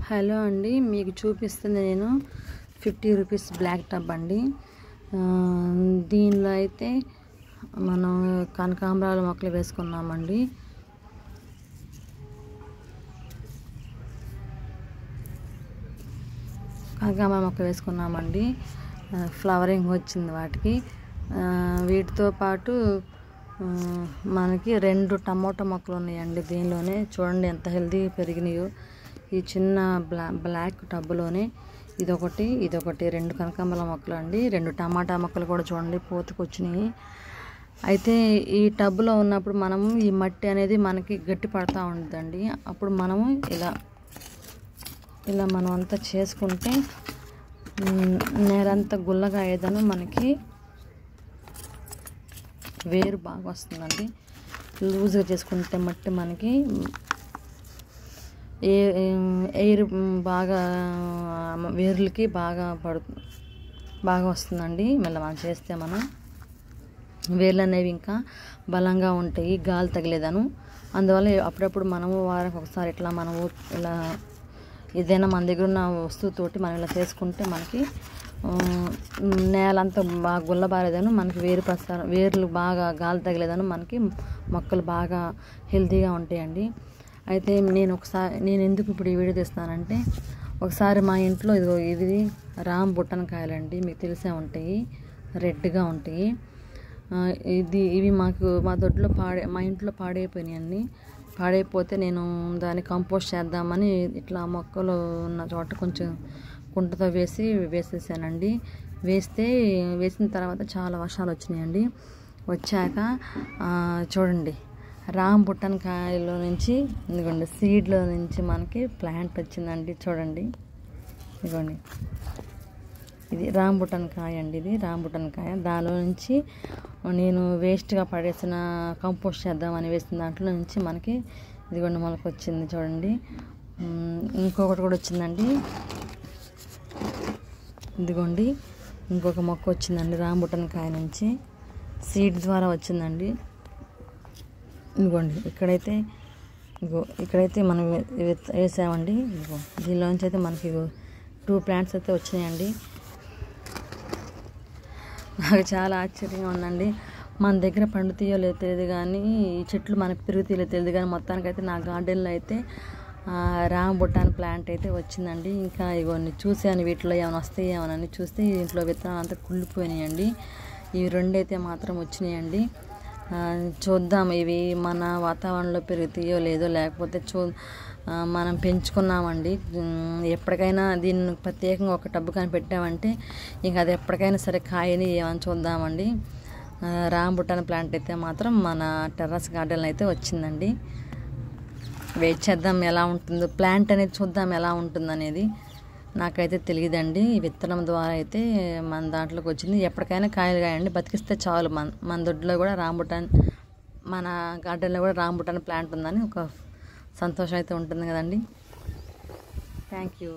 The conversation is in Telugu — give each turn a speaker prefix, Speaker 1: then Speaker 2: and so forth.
Speaker 1: హలో అండి, మీకు చూపిస్తుంది నేను 50 రూపీస్ బ్లాక్ టబ్ అండి. దీనిలో అయితే మనం కనకాంబరాల మొక్కలు వేసుకున్నామండి. కనకాంబరాల మొక్క వేసుకున్నామండి. ఫ్లవరింగ్ వచ్చింది వాటికి. వీటితో పాటు మనకి 2 టమోటా మొక్కలు ఉన్నాయండి. దీనిలోనే చూడండి ఎంత హెల్తీగా పెరిగినాయో. ఈ చిన్న బ్లాక్ టబ్లోనే ఇదొకటి 2 కనకాంబరాల మొక్కలు అండి. 2 టమాటా మొక్కలు కూడా చూడండి పూతకొచ్చినాయి. అయితే ఈ టబ్లో ఉన్నప్పుడు మనము ఈ మట్టి అనేది మనకి గట్టి పడతా ఉంటుందండి. అప్పుడు మనము ఇలా మనం అంతా చేసుకుంటే నేలంతా గుల్లగా అయ్యేదను మనకి వేరు బాగా వస్తుందండి. లూజ్గా చేసుకుంటే మట్టి మనకి ఎయిర్ బాగా వేర్లకి బాగా వస్తుందండి. మళ్ళీ మనం చేస్తే మనం వేర్లు అనేవి ఇంకా బలంగా ఉంటాయి, గాలి తగిలేదను. అందువల్ల అప్పుడప్పుడు మనము వారానికి ఒకసారి ఇట్లా మనము ఇలా ఏదైనా మన దగ్గర ఉన్న వస్తువుతోటి మనం ఇలా చేసుకుంటే మనకి నేలంతా బాగా గుల్లబారేదను, మనకి వేర్లు బాగా గాలి తగిలేదను, మనకి మొక్కలు బాగా హెల్తీగా ఉంటాయండి. అయితే నేను ఎందుకు ఇప్పుడు ఈ వీడియో తీస్తున్నానంటే, ఒకసారి మా ఇంట్లో ఇది రామ్ బుట్టన్ కాయలండి, మీకు తెలిసే ఉంటాయి, రెడ్గా ఉంటాయి. ఇవి మా దొడ్లో మా ఇంట్లో పాడైపోయినాయండి. పాడైపోతే నేను దాన్ని కంపోస్ట్ చేద్దామని ఇట్లా మొక్కలు ఉన్న చోట కొంచెం కుంటతో వేసేసానండి. వేసిన తర్వాత చాలా వర్షాలు వచ్చినాయండి. వచ్చాక చూడండి, రామ్ బుట్టన్ కాయలో నుంచి ఇదిగోండి సీడ్లో నుంచి మనకి ప్లాంట్ వచ్చిందండి. చూడండి, ఇదిగోండి ఇది రామ్ బుట్టన్ కాయ అండి. ఇది రామ్ బుట్టన్ కాయ. దానిలో నుంచి నేను వేస్ట్గా పడేసిన కంపోస్ట్ చేద్దామని వేసిన దాంట్లో నుంచి మనకి ఇదిగోండి మొలక వచ్చింది. చూడండి, ఇంకొకటి కూడా వచ్చిందండి. ఇదిగోండి ఇంకొక మొక్క వచ్చిందండి రామ్ బుట్టన్ కాయ నుంచి, సీడ్ ద్వారా వచ్చిందండి. ఇదిగోండి ఇక్కడైతే మనం వేసామండి. ఇదిగో దీనిలోంచి అయితే మనకి 2 ప్లాంట్స్ అయితే వచ్చినాయండి. నాకు చాలా ఆశ్చర్యంగా ఉందండి. మన దగ్గర పండుతాయో లేదో తెలియదు కానీ, ఈ చెట్లు మనకు పెరుగుతాయో తెలియదు కానీ, మొత్తానికైతే నా గార్డెన్లో అయితే రామ్ బుట్టాన్ ప్లాంట్ అయితే వచ్చిందండి. ఇంకా ఇవన్నీ చూసాను, వీటిలో ఏమైనా వస్తాయేమోనని చూస్తే ఇంట్లో విత్తనాలు అంతా కుళ్ళిపోయినాయండి. ఇవి 2 అయితే మాత్రం వచ్చినాయండి. చూద్దాం ఇవి మన వాతావరణంలో పెరుగుతాయో లేదో, లేకపోతే మనం పెంచుకున్నామండి. ఎప్పటికైనా దీన్ని ప్రత్యేకంగా ఒక టబ్బు కానీ పెట్టామంటే ఇంకా అది ఎప్పటికైనా సరే కాయని ఏమని చూద్దామండి. రామ్ బుట్టాన్ ప్లాంట్ అయితే మాత్రం మన టెర్రస్ గార్డెన్లో అయితే వచ్చిందండి. వెయిట్ చేద్దాం ఎలా ఉంటుందో, ప్లాంట్ అనేది చూద్దాం ఎలా ఉంటుందనేది. నాకైతే తెలియదండి. విత్తనం ద్వారా అయితే మన దాంట్లోకి వచ్చింది. ఎప్పటికైనా కాయలు కాయండి, బతికిస్తే చాలు. మన దొడ్లో కూడా మన గార్డెన్లో కూడా రామ్ బుట్టాన్ ప్లాంట్ ఉందని ఒక సంతోషం అయితే ఉంటుంది కదండి. Thank you.